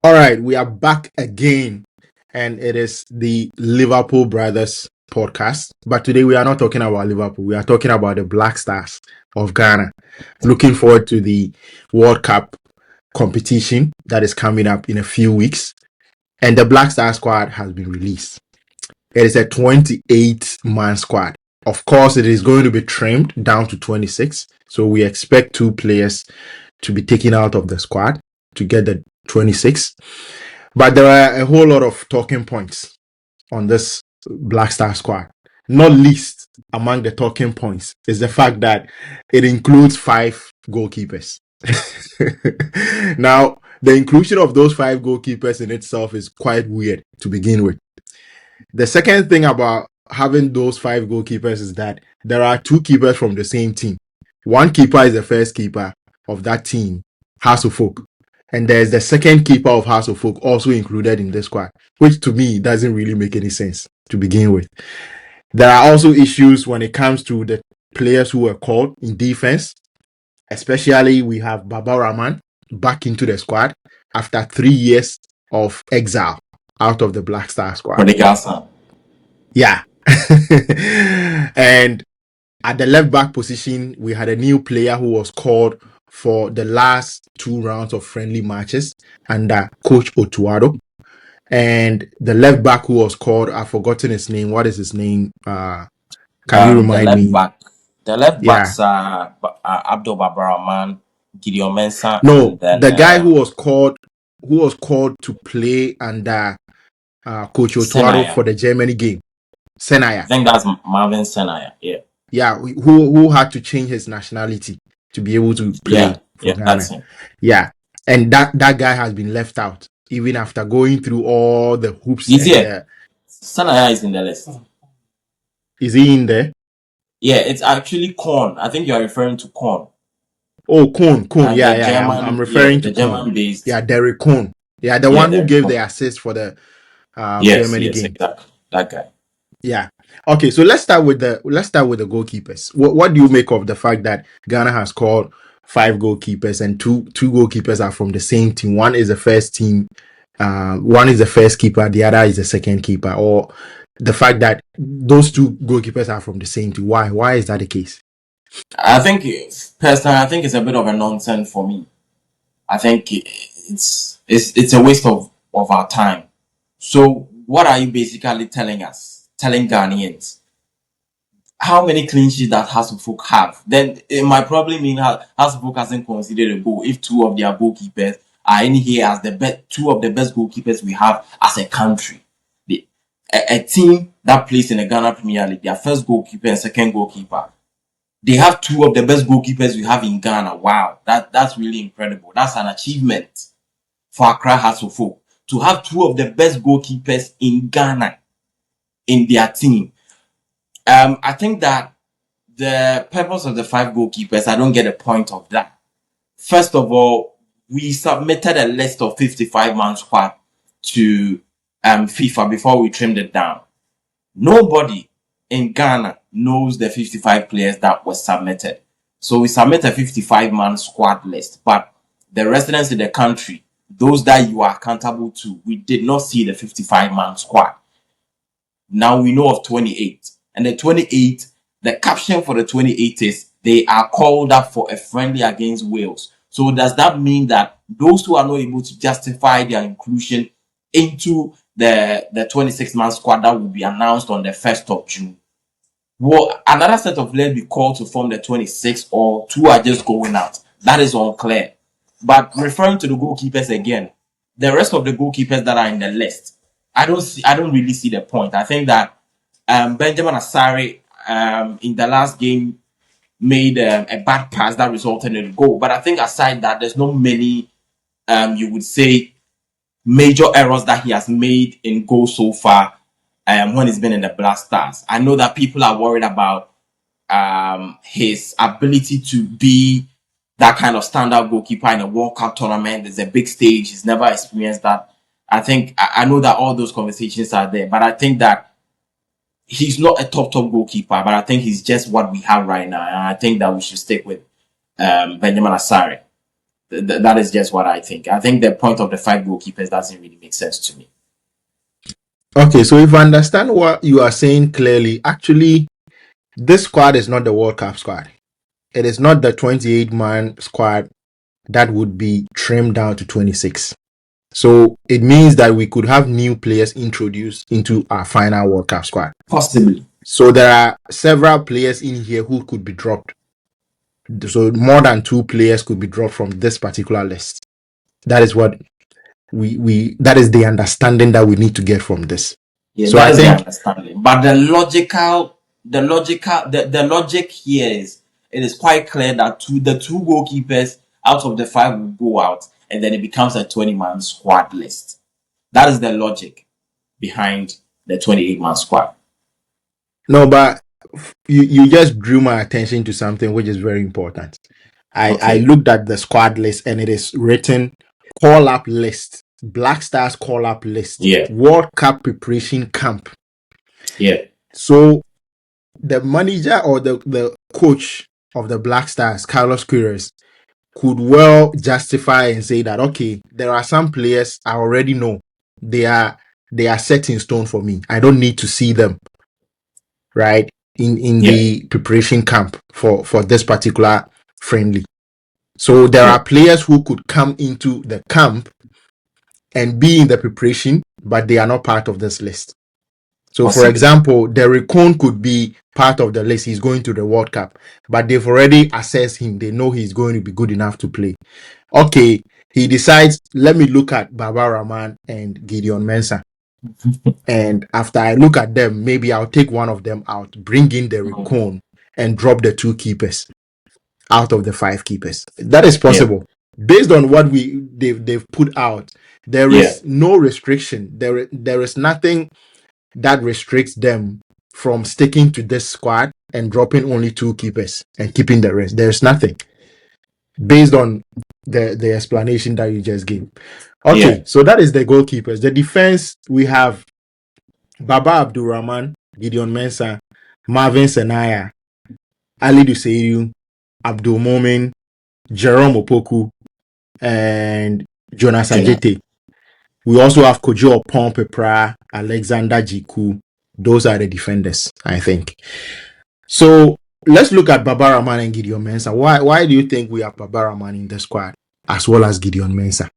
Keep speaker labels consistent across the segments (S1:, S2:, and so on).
S1: All right, we are back again, and it is the Liverpool Brothers podcast. But today we are not talking about Liverpool, we are talking about the Black Stars of Ghana. Looking forward to the World Cup competition that is coming up in a few weeks, and the Black Star squad has been released. It is a 28-man squad. Of course, it is going to be trimmed down to 26, so we expect two players to be taken out of the squad to get the 26. But there are a whole lot of talking points on this Black Star squad. Not least among the talking points is the fact that it includes 5 goalkeepers. Now, the inclusion of those 5 goalkeepers in itself is quite weird to begin with. The second thing about having those 5 goalkeepers is that there are 2 keepers from the same team. One keeper is the first keeper of that team, Hasselhoff. And there's the second keeper of Hasselhoff also included in the squad, which to me doesn't really make any sense to begin with. There are also issues when it comes to the players who were called in defense. Especially, we have Baba Rahman back into the squad after 3 years of exile out of the Black Star squad. Yeah. And at the left back position, we had a new player who was called for the last 2 rounds of friendly matches under Coach Otuado. And the left back who was called, I've forgotten his name. What is his name? Can you remind me?
S2: The left
S1: Yeah.
S2: backs are Abdul Babaraman, Gideon Mensah,
S1: No,
S2: and then
S1: the guy who was called to play under Coach Otuado
S2: Senaya.
S1: for the Germany game.
S2: I
S1: Senaya.
S2: think that's Marvin Senaya. Yeah.
S1: Yeah, who had to change his nationality to be able to play for Ghana.
S2: That's him.
S1: Yeah, and that guy has been left out even after going through all the hoops.
S2: He's here. Senaya is in the list.
S1: Is he in there?
S2: Yeah, it's actually Korn. I think you are referring to Korn.
S1: Oh, Korn. Yeah. I'm referring to Korn.
S2: German-based.
S1: Yeah, Derek Korn. Yeah, the one who gave the assist for the Germany game.
S2: Exactly. That guy.
S1: Yeah. Okay, so let's start with the goalkeepers. What do you make of the fact that Ghana has called 5 goalkeepers and two goalkeepers are from the same team? One is the first team, one is the first keeper, the other is the second keeper, or the fact that those 2 goalkeepers are from the same team. Why is that the case?
S2: I think personally, it's a bit of a nonsense for me. I think it's a waste of our time. So what are you basically telling Ghanaians? How many clean sheets that Hasselhoff have? Then it might probably mean Hasselhoff hasn't considered a goal if 2 of their goalkeepers are in here as the best, 2 of the best goalkeepers we have as a country. A team that plays in the Ghana Premier League, their first goalkeeper and second goalkeeper, they have 2 of the best goalkeepers we have in Ghana. Wow, that's really incredible. That's an achievement for Accra Hasselhoff to have 2 of the best goalkeepers in Ghana in their team. I think that the purpose of the 5 goalkeepers, I don't get a point of that. First of all, we submitted a list of 55-man squad to FIFA before we trimmed it down. Nobody in Ghana knows the 55 players that were submitted. So we submit a 55-man squad list, but the residents in the country, those that you are accountable to, we did not see the 55-man squad. Now we know of 28. And the 28, the caption for the 28 is they are called up for a friendly against Wales. So does that mean that those who are not able to justify their inclusion into the 26-man squad that will be announced on the 1st of June, well, another set of players be called to form the 26, or 2 are just going out? That is unclear. But referring to the goalkeepers again, the rest of the goalkeepers that are in the list, I don't really see the point. I think that Benjamin Asare in the last game made a bad pass that resulted in a goal. But I think aside that, there's not many you would say major errors that he has made in goals so far when he's been in the Black Stars. I know that people are worried about his ability to be that kind of standout goalkeeper in a World Cup tournament. There's a big stage. He's never experienced that. I know that all those conversations are there, but I think that he's not a top goalkeeper, but I think he's just what we have right now. And I think that we should stick with Benjamin Asare. That is just what I think. I think the point of the 5 goalkeepers doesn't really make sense to me.
S1: Okay, so if I understand what you are saying clearly, actually, this squad is not the World Cup squad. It is not the 28-man squad that would be trimmed down to 26. So it means that we could have new players introduced into our final World Cup squad.
S2: Possibly.
S1: So there are several players in here who could be dropped. So more than 2 players could be dropped from this particular list. That is what we that is the understanding that we need to get from this.
S2: Yeah,
S1: So
S2: that
S1: I
S2: is the
S1: think
S2: understanding. But the logic here is it is quite clear that the 2 goalkeepers out of the 5 will go out, and then it becomes a 20-man squad list. That is the logic behind the 28-man squad.
S1: no, but you just drew my attention to something which is very important. I
S2: Okay.
S1: looked at the squad list and it is written call up list, Black Stars call up list,
S2: Yeah.
S1: World Cup preparation camp.
S2: Yeah.
S1: So the manager or the coach of the Black Stars, Carlos Queiroz, could well justify and say that okay, there are some players I already know they are set in stone for me. I don't need to see them, right? In
S2: Yeah.
S1: the preparation camp for this particular friendly. So there
S2: Yeah.
S1: are players who could come into the camp and be in the preparation, but they are not part of this list. So, for
S2: Possibly.
S1: example, Derek Cohn could be part of the list. He's going to the World Cup, but they've already assessed him. They know he's going to be good enough to play. Okay, he decides, let me look at Baba Rahman and Gideon Mensah. And after I look at them, maybe I'll take one of them out, bring in Derek Cohn, and drop the 2 keepers out of the 5 keepers. That is possible. Based on what they've put out, there is no restriction. There is nothing that restricts them from sticking to this squad and dropping only 2 keepers and keeping the rest. There's nothing based on the explanation that you just gave. Okay, so that is the goalkeepers. The defense, we have Baba Abdulrahman, Gideon Mensah, Marvin Senaya, Ali Duseiru, Abdul Momin, Jerome Opoku, and Jonas Ajete. We also have Kojo Pepra, Alexander Jiku. Those are the defenders, I think. So let's look at Baba Rahman and Gideon Mensah. Why do you think we have Baba Rahman in the squad as well as Gideon Mensah?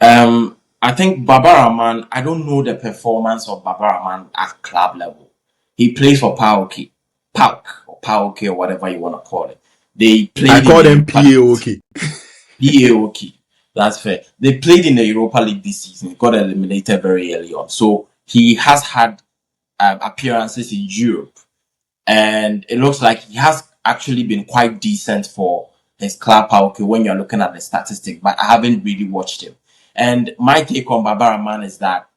S2: I think Baba Rahman, I don't know the performance of Baba Rahman at club level. He plays for PAOK or whatever you want to call it. They played
S1: I call them PAOK.
S2: PAOK. That's fair. They played in the Europa League this season. He got eliminated very early on. So he has had appearances in Europe. And it looks like he has actually been quite decent for his club PAOK when you're looking at the statistic. But I haven't really watched him. And my take on Baba Rahman is that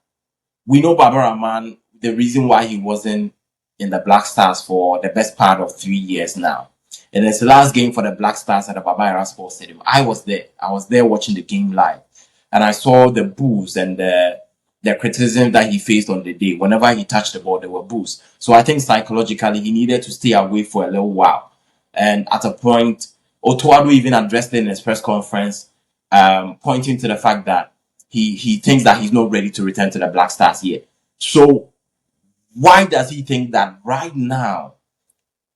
S2: we know Baba Rahman, the reason why he wasn't in the Black Stars for the best part of 3 years now. In his last game for the Black Stars at the Baba Yara Sports Stadium, I was there. I was there watching the game live. And I saw the boos and the criticism that he faced on the day. Whenever he touched the ball, there were boos. So I think psychologically, he needed to stay away for a little while. And at a point, Otoado even addressed it in his press conference, pointing to the fact that he thinks that he's not ready to return to the Black Stars yet. So why does he think that right now,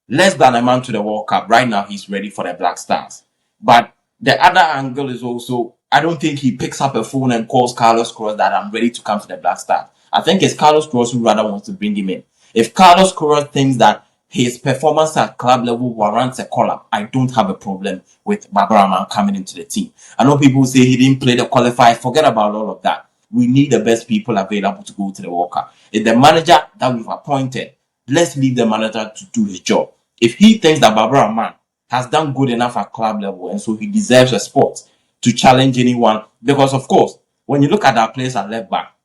S2: less than a month to the World Cup, right now he's ready for the Black Stars? But the other angle is also, I don't think he picks up a phone and calls Carlos Queiroz that I'm ready to come to the Black Stars. I think it's Carlos Queiroz who rather wants to bring him in. If Carlos Queiroz thinks that his performance at club level warrants a call-up, I don't have a problem with Baba Rahman coming into the team. I know people say he didn't play the qualifier. Forget about all of that. We need the best people available to go to the World Cup. It's the manager that we've appointed. Let's leave the manager to do his job. If he thinks that Baba Rahman has done good enough at club level and so he deserves a spot to challenge anyone, because of course, when you look at our players at left back,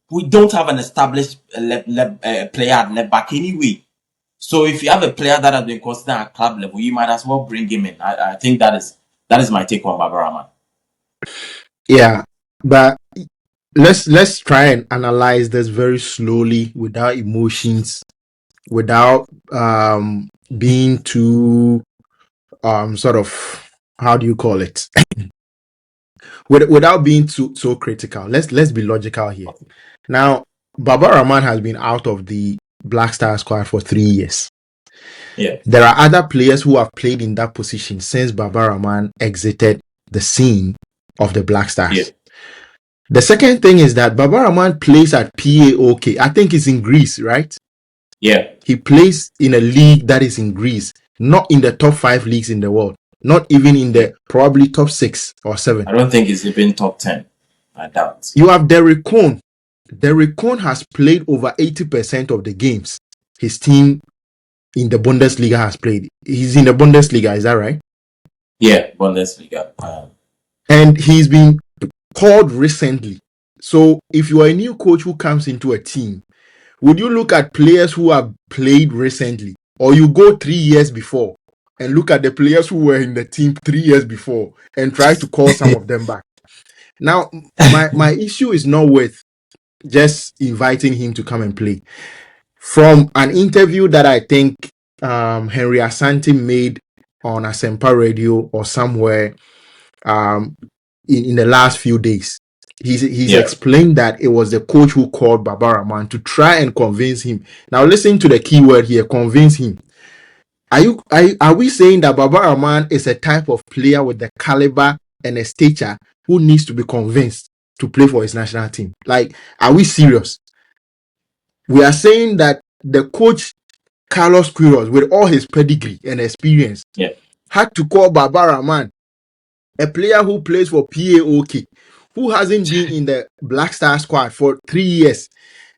S2: we don't have an established player at left back anyway. So if you have a player that has been considered at club level, you might as well bring him in. I think that is my take on Baba Rahman.
S1: Yeah, but let's try and analyze this very slowly without emotions, without being too sort of how do you call it? Without being too so critical, let's be logical here. Now, Baba Rahman has been out of the Black Star squad for 3 years.
S2: Yeah.
S1: There are other players who have played in that position since Baba Rahman exited the scene of the Black Stars.
S2: Yeah.
S1: The second thing is that Baba Rahman plays at PAOK. I think it's in Greece, right?
S2: Yeah.
S1: He plays in a league that is in Greece, not in the top 5 leagues in the world, not even in the probably top 6 or 7.
S2: I don't think it's even top 10. I doubt.
S1: You have Derek Cohn. Derek Cohn has played over 80% of the games his team in the Bundesliga has played. He's in the Bundesliga, is that right?
S2: Yeah, Bundesliga.
S1: And he's been called recently. So if you are a new coach who comes into a team, would you look at players who have played recently, or you go 3 years before and look at the players who were in the team 3 years before and try to call some of them back? Now, my issue is not with just inviting him to come and play. From an interview that I think Henry Asante made on Asempa Radio or somewhere in the last few days, he's explained that it was the coach who called Baba Rahman to try and convince him. Now listen to the key word here: convince him. Are we saying that Baba Rahman is a type of player with the caliber and a stature who needs to be convinced to play for his national team? Like, are we serious? We are saying that the coach Carlos Queiroz, with all his pedigree and experience, had to call Baba Rahman, a player who plays for PAOK, who hasn't been in the Black Star squad for 3 years.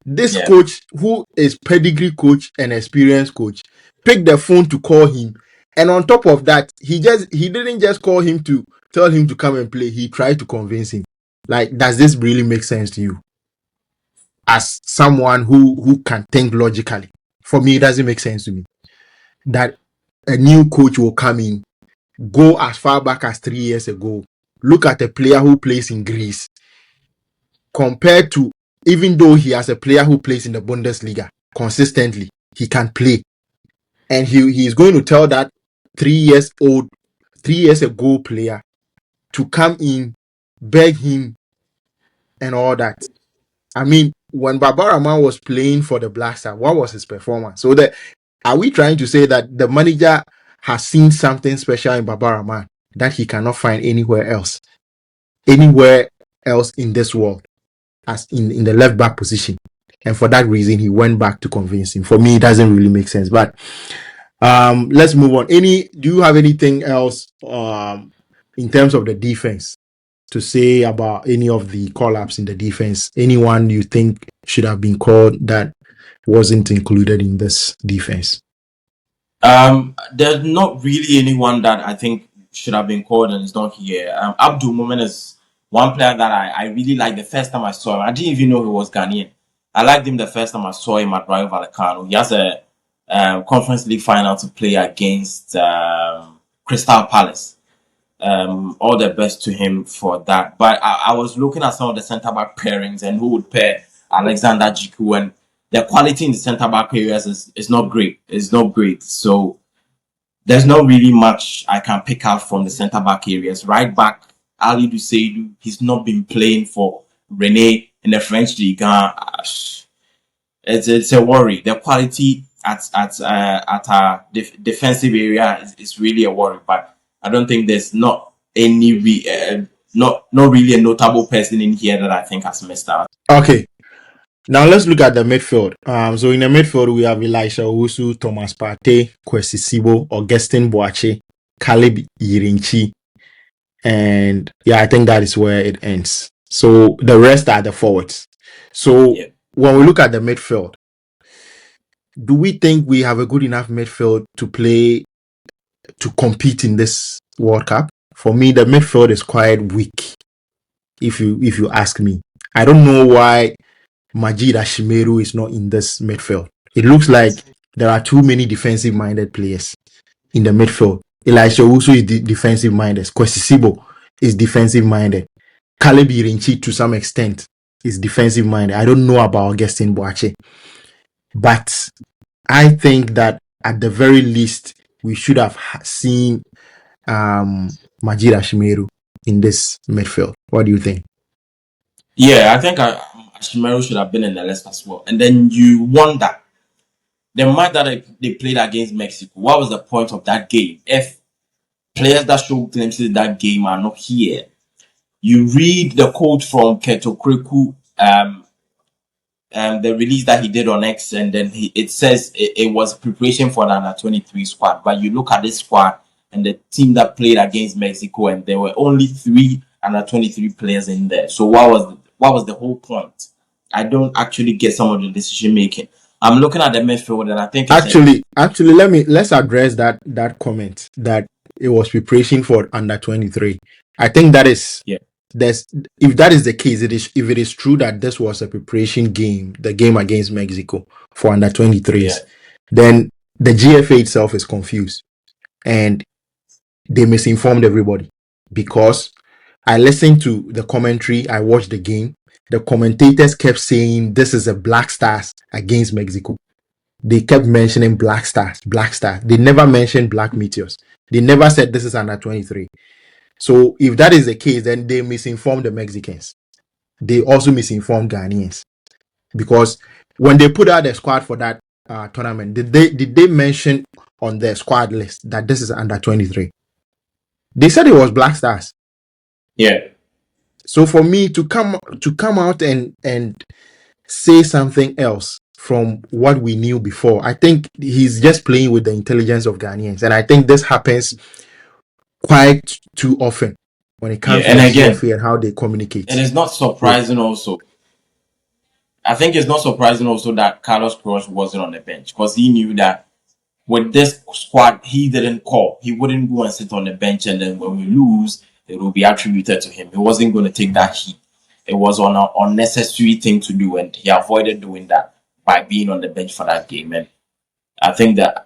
S1: This coach, who is pedigree coach and experienced coach, picked the phone to call him. And on top of that, he didn't just call him to tell him to come and play. He tried to convince him. Like, does this really make sense to you? As someone who can think logically, for me, it doesn't make sense to me that a new coach will come in, go as far back as 3 years ago, look at a player who plays in Greece, compared to, even though he has a player who plays in the Bundesliga consistently, he can play. And he is going to tell that 3 years ago player to come in, beg him, and all that. I mean, when Baba Rahman was playing for the Black Star, what was his performance? So are we trying to say that the manager has seen something special in Baba Rahman that he cannot find anywhere else in this world, as in the left back position? And for that reason, he went back to convince him. For me, it doesn't really make sense. But let's move on. Do you have anything else in terms of the defense to say about any of the call-ups in the defense? Anyone you think should have been called that wasn't included in this defense?
S2: There's not really anyone that I think should have been called and is not here. Abdul Momen is one player that I really liked the first time I saw him. I didn't even know he was Ghanaian. I liked him the first time I saw him at Rayo Vallecano. He has a Conference League final to play against Crystal Palace. All the best to him for that. But I was looking at some of the centre back pairings and who would pair Alexander Jiku, and the quality in the centre back areas is not great. It's not great. So there's not really much I can pick out from the centre back areas. Right back, Ali Duseidou, he's not been playing for Rennes in the French League. It's a worry. The quality at our defensive area is really a worry. But I don't think there's not not really a notable person in here that I think has missed out.
S1: Okay. Now let's look at the midfield. So in the midfield, we have Elisha Owusu, Thomas Partey, Kwesi Sibo, Augustin Boache, Caleb Irinchi. And yeah, I think that is where it ends. So the rest are the forwards. So when we look at the midfield, do we think we have a good enough midfield to compete in this World Cup? For me, the midfield is quite weak, if you ask me. I don't know why Majid Ashimeru is not in this midfield. It looks like there are too many defensive-minded players in the midfield. Elisha Owusu is defensive-minded. Kwesi Sibo is defensive-minded. Caleb Irinchi, to some extent, is defensive-minded. I don't know about Augustin Boache. But I think that at the very least, we should have seen Majid Ashimeru in this midfield. What do you think?
S2: Yeah, I think Ashimero should have been in the list as well. And then you wonder the match that they played against Mexico. What was the point of that game if players that show glimpses of that game are not here? You read the quote from Keto Kreku, the release that he did on X, and then it says it was preparation for the under 23 squad. But you look at this squad and the team that played against Mexico, and there were only 3 under 23 players in there. So what was the whole point? I don't actually get some of the decision making. I'm looking at the midfield, and I think
S1: Actually, let's address that comment that it was preparation for under 23. I think that is
S2: yeah,
S1: there's if that is the case, if it is true that this was a preparation game, the game against Mexico for under 23s,
S2: yeah,
S1: then the GFA itself is confused and they misinformed everybody because I listened to the commentary, I watched the game. The commentators kept saying this is a Black Stars against Mexico. They kept mentioning Black Stars, Black Stars. They never mentioned Black Meteors. They never said this is under 23. So if that is the case, then they misinformed the Mexicans. They also misinformed Ghanaians because when they put out the squad for that tournament, did they mention on their squad list that this is under 23? They said it was Black Stars.
S2: yeah.
S1: So for me to come out and say something else from what we knew before, I think he's just playing with the intelligence of Ghanaians, and I think this happens quite too often when it
S2: Yeah,
S1: comes to
S2: and
S1: the
S2: again,
S1: GFA and how they communicate.
S2: it is not
S1: Yeah.
S2: surprising also. I think it's not surprising also that Carlos Queiroz wasn't on the bench because he knew that with this squad, he didn't call. He wouldn't go and sit on the bench, and then when we lose, it will be attributed to him. He wasn't going to take that heat. It was an unnecessary thing to do, and he avoided doing that by being on the bench for that game. And I think that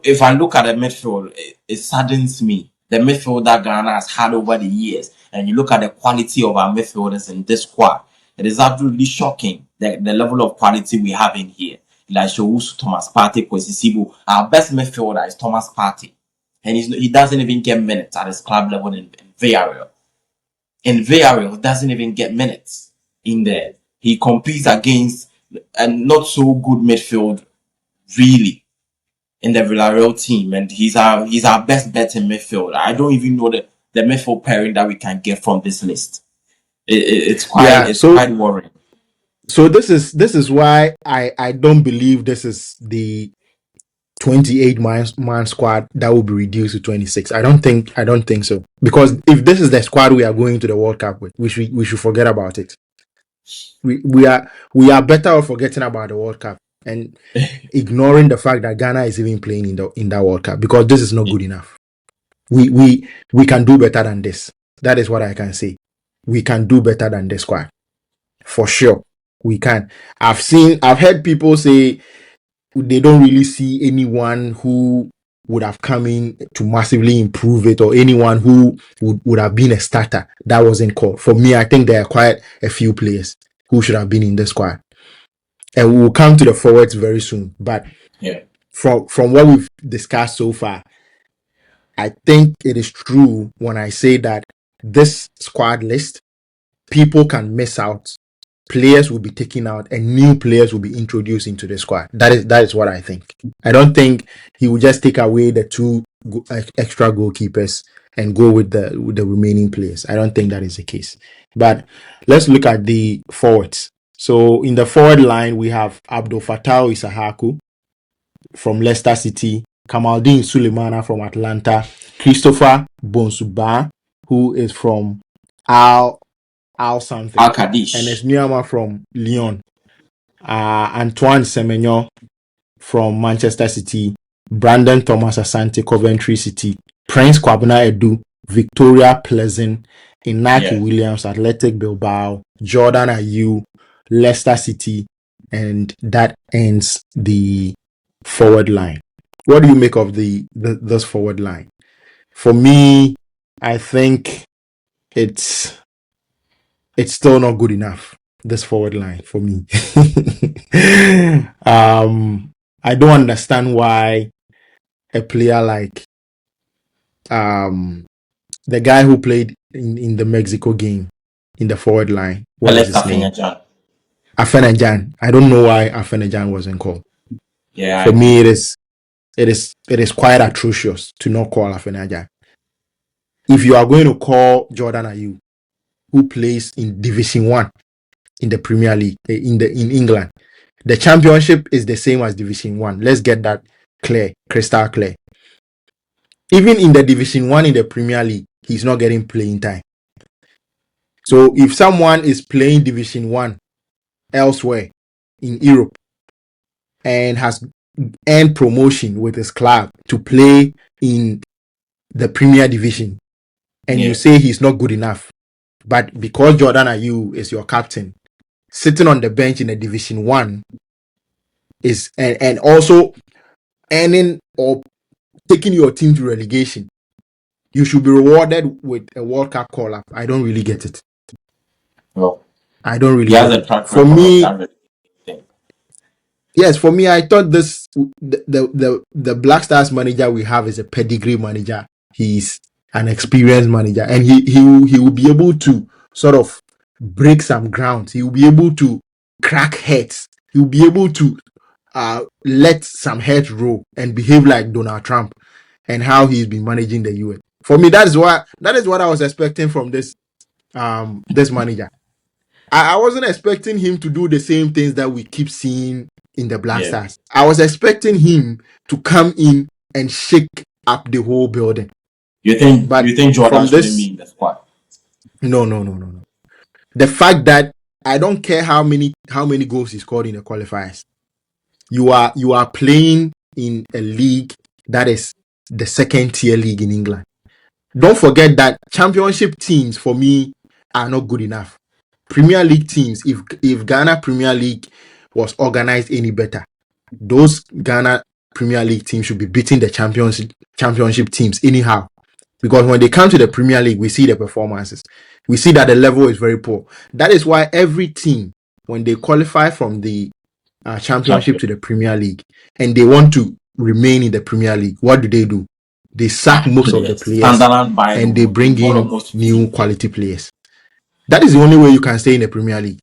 S2: if I look at the midfield, it saddens me. The midfield that Ghana has had over the years, and you look at the quality of our midfielders in this squad, it is absolutely shocking the level of quality we have in here. Like Showusu, Thomas Partey, Kwesi Sibu. Our best midfielder is Thomas Partey, and he doesn't even get minutes at his club level in Villarreal. In Villarreal, he doesn't even get minutes in there. He competes against a not so good midfield, really, in the Villarreal team, and he's our best bet in midfield. I don't even know the midfield pairing that we can get from this list.
S1: Yeah.
S2: It's
S1: So
S2: quite worrying.
S1: this is why I don't believe this is the 28 man squad that will be reduced to 26. I don't think so, because if this is the squad we are going to the World Cup with, we should forget about it. We are better off forgetting about the World Cup and ignoring the fact that Ghana is even playing in that World Cup, because this is not good enough. We can do better than this. That is what I can say. We can do better than this squad. For sure. We can. I've heard people say they don't really see anyone who would have come in to massively improve it, or anyone who would have been a starter that wasn't called. For me, I think there are quite a few players who should have been in the squad. And we will come to the forwards very soon. But
S2: Yeah,
S1: from what we've discussed so far, I think it is true when I say that this squad list, people can miss out. Players will be taken out and new players will be introduced into the squad. That is what I think. I don't think he will just take away the two extra goalkeepers and go with the remaining players. I don't think that is the case. But let's look at the forwards. So in the forward line, we have Abdul Fattah Isahaku from Leicester City, Kamaldeen Sulemana from Atlanta, Christopher Bonsuba, who is from Al something,
S2: Al
S1: and
S2: Kadish.
S1: Esmiama from Lyon, Antoine Semenyo from Manchester City, Brandon Thomas Asante, Coventry City, Prince Kwabena Edu, Victoria Pleasant, Inaki
S2: Yeah,
S1: Williams, Athletic Bilbao, Jordan Ayew, Leicester City, and that ends the forward line. What do you make of this forward line? For me, I think it's still not good enough. This forward line for me. I don't understand why a player like the guy who played in the Mexico game in the forward line. What is his name? Afenajan. I don't know why Afenajan wasn't called.
S2: Yeah.
S1: For me, it is quite atrocious to not call Afenajan. If you are going to call Jordan Ayew, who plays in Division 1 in the Premier League in England, the championship is the same as Division 1. Let's get that crystal clear. Even in the Division 1 in the Premier League, he's not getting playing time. So if someone is playing Division 1 elsewhere in Europe and has earned promotion with his club to play in the Premier Division, and you say he's not good enough, but because Jordan Ayew is your captain, sitting on the bench in a Division 1 is and also earning or taking your team to relegation, you should be rewarded with a World Cup call-up. I don't really get it.
S2: Well,
S1: I don't really get it. For me, yes, for me, I thought the Black Stars manager we have is a pedigree manager. He's an experienced manager, and he will be able to sort of break some ground. He will be able to crack heads. He will be able to let some heads roll and behave like Donald Trump and how he's been managing the UN. For me, that is what I was expecting from this manager. I wasn't expecting him to do the same things that we keep seeing in the Black Stars. I was expecting him to come in and shake up the whole building.
S2: You think Jordan shouldn't be in the squad?
S1: No. The fact that I don't care how many goals he scored in the qualifiers. You are playing in a league that is the second tier league in England. Don't forget that championship teams for me are not good enough. Premier League teams, if Ghana Premier League was organized any better, those Ghana Premier League teams should be beating the championship teams anyhow. Because when they come to the Premier League, we see the performances. We see that the level is very poor. That is why every team, when they qualify from the championship to the Premier League and they want to remain in the Premier League, what do? They sack most of the players and they bring in new quality players. That is the only way you can stay in the Premier League.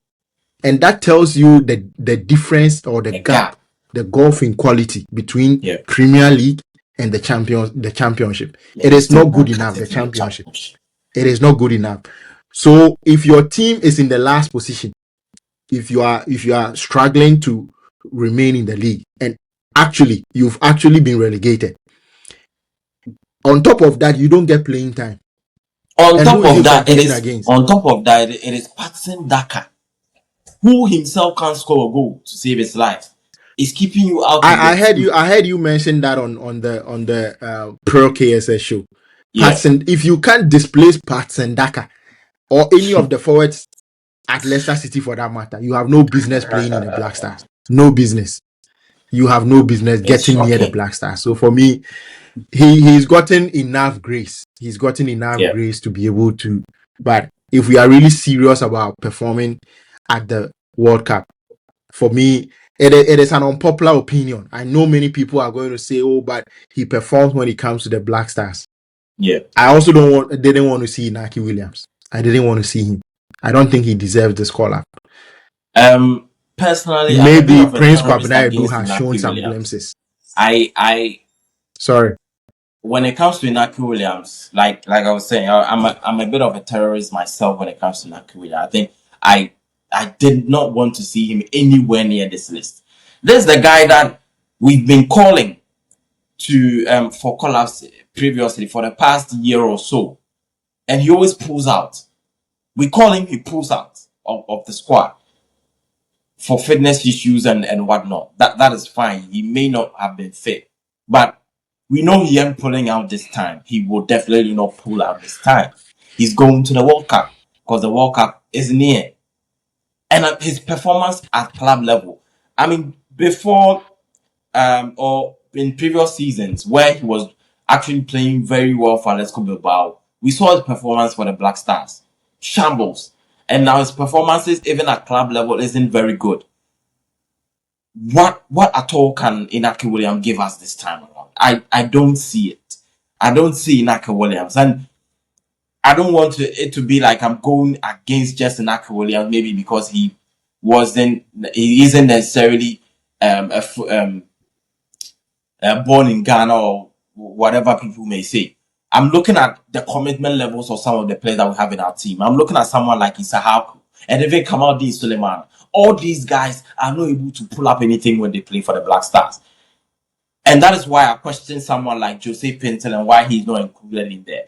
S1: And that tells you the difference or the gap, the gulf in quality between Premier League and the championship. It is not good enough, the championship. It is not good enough. So if your team is in the last position, if you are struggling to remain in the league and you've actually been relegated, on top of that, you don't get playing time.
S2: On top of that, it is Patson Daka, who himself can't score a goal to save his life. Is keeping you out.
S1: I heard you mention that on the Pro KSS show. Patson, if you can't displace Patson Daka or any of the forwards at Leicester City for that matter, you have no business playing in the Black Stars. No business. You have no business getting near the Black Stars. So for me, he's gotten enough grace. He's gotten enough grace to be able to. But if we are really serious about performing at the World Cup, for me, it is an unpopular opinion. I know many people are going to say, "Oh, but he performs when it comes to the Black Stars."
S2: Yeah.
S1: I also didn't want to see Naki Williams. I didn't want to see him. I don't think he deserves this call-up.
S2: Personally,
S1: maybe Prince Kwabena Edu has shown some glimpses. Sorry.
S2: When it comes to Inaki Williams, like I was saying, I'm a bit of a terrorist myself when it comes to Inaki Williams. I think I did not want to see him anywhere near this list. This is the guy that we've been calling to for call-ups previously for the past year or so, and he always pulls out. We call him, he pulls out of the squad for fitness issues and whatnot. That is fine. He may not have been fit, but we know he ain't pulling out this time. He will definitely not pull out this time. He's going to the World Cup because the World Cup is near. And his performance at club level, I mean, before or in previous seasons where he was actually playing very well for Atletico Bilbao, we saw his performance for the Black Stars. Shambles. And now his performances, even at club level, isn't very good. What at all can Inaki Williams give us this time around? I don't see it. I don't see Inaki Williams. And I don't want it to be like I'm going against Justin Inaki Williams, maybe because he isn't necessarily born in Ghana or whatever people may say. I'm looking at the commitment levels of some of the players that we have in our team. I'm looking at someone like Isahaku and even Kamaldeen Suleiman. All these guys are not able to pull up anything when they play for the Black Stars. And that is why I question someone like Jose Pintel and why he's not included in there.